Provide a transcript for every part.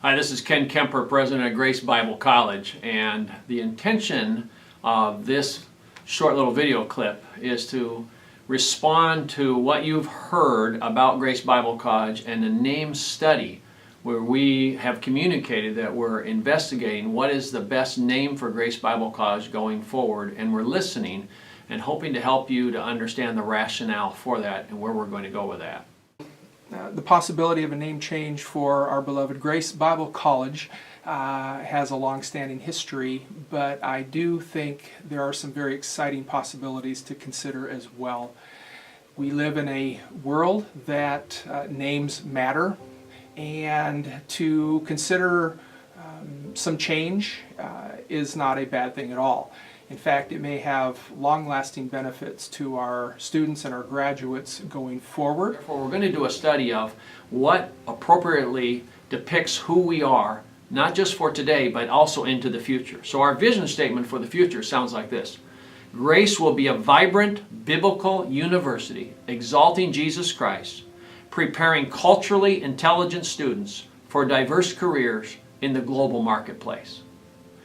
Hi, this is Kemper President of Grace Bible College, and the intention of this short little video clip is to respond to what you've heard about Grace Bible College and the name study, where we have communicated that we're investigating what is the best name for Grace Bible College going forward, and we're listening and hoping to help you to understand the rationale for that and where we're going to go with that. The possibility of a name change for our beloved Grace Bible College has a long-standing history, but I do think there are some very exciting possibilities to consider as well. We live in a world that names matter, and to consider some change is not a bad thing at all. In fact, it may have long-lasting benefits to our students and our graduates going forward. Therefore, we're going to do a study of what appropriately depicts who we are, not just for today, but also into the future. So our vision statement for the future sounds like this. Grace will be a vibrant biblical university, exalting Jesus Christ, preparing culturally intelligent students for diverse careers in the global marketplace.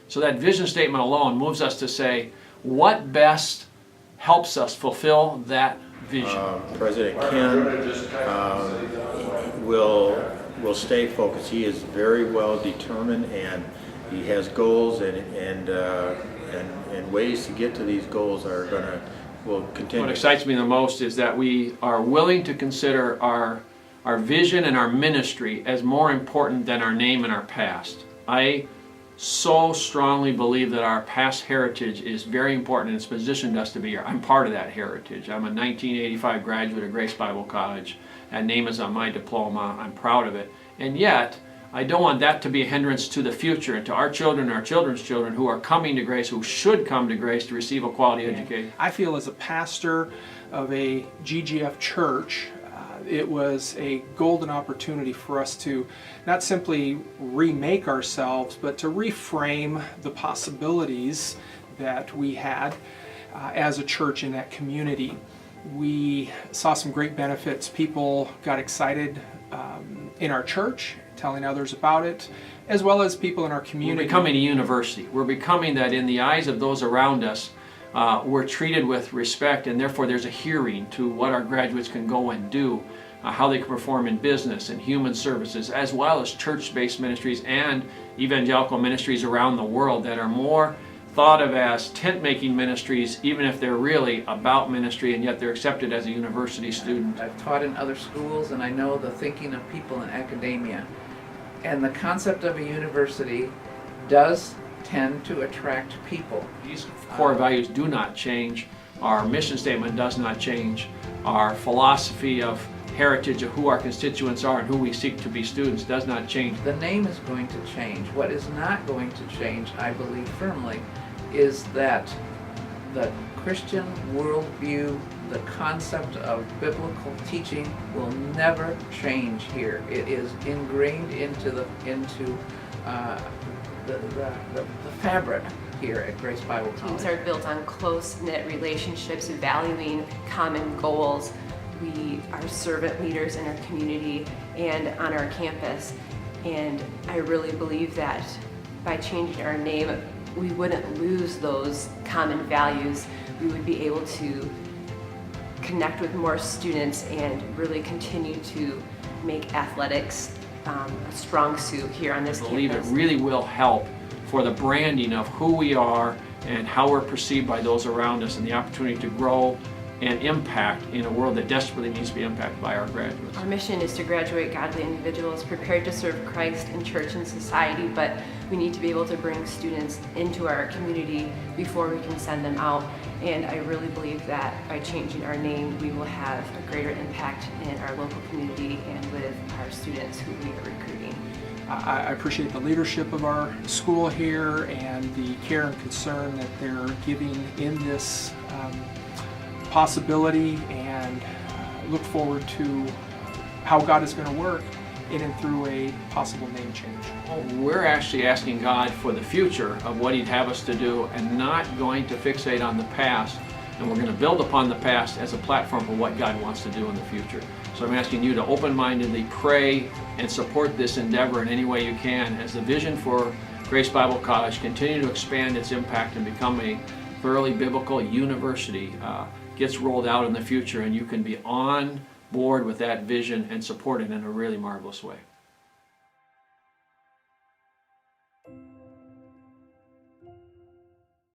So that vision statement alone moves us to say, what best helps us fulfill that vision? President Ken will stay focused. He is very well determined, and he has goals and ways to get to these goals will continue. What excites me the most is that we are willing to consider our vision and our ministry as more important than our name and our past. I so strongly believe that our past heritage is very important, and it's positioned us to be here. I'm part of that heritage. I'm a 1985 graduate of Grace Bible College. That name is on my diploma. I'm proud of it. And yet, I don't want that to be a hindrance to the future and to our children and our children's children who are coming to Grace, who should come to Grace to receive a quality education. I feel as a pastor of a GGF church, it was a golden opportunity for us to not simply remake ourselves, but to reframe the possibilities that we had as a church in that community. We saw some great benefits. People got excited in our church, telling others about it, as well as people in our community. We're becoming a university. We're becoming that in the eyes of those around us. We're treated with respect, and therefore there's a hearing to what our graduates can go and do, how they can perform in business and human services, as well as church-based ministries and evangelical ministries around the world that are more thought of as tent-making ministries, even if they're really about ministry, and yet they're accepted as a university student. I've taught in other schools, and I know the thinking of people in academia. And the concept of a university does tend to attract people. These core values do not change. Our mission statement does not change. Our philosophy of heritage of who our constituents are and who we seek to be students does not change. The name is going to change. What is not going to change, I believe firmly, is that the Christian worldview, the concept of biblical teaching will never change here. It is ingrained into the fabric here at Grace Bible College. Teams are built on close-knit relationships, valuing common goals. We are servant leaders in our community and on our campus, and I really believe that by changing our name, we wouldn't lose those common values. We would be able to connect with more students and really continue to make athletics a strong suit here on this campus. I believe it really will help for the branding of who we are and how we're perceived by those around us, and the opportunity to grow and impact in a world that desperately needs to be impacted by our graduates. Our mission is to graduate godly individuals prepared to serve Christ in church and society, but we need to be able to bring students into our community before we can send them out. And I really believe that by changing our name, we will have a greater impact in our local community and with our students who we are recruiting. I appreciate the leadership of our school here and the care and concern that they're giving in this possibility, and look forward to how God is going to work in and through a possible name change. We're actually asking God for the future of what He'd have us to do, and not going to fixate on the past, and we're going to build upon the past as a platform for what God wants to do in the future. So I'm asking you to open-mindedly pray and support this endeavor in any way you can as the vision for Grace Bible College continue to expand its impact and become a thoroughly biblical university gets rolled out in the future, and you can be on board with that vision and support it in a really marvelous way.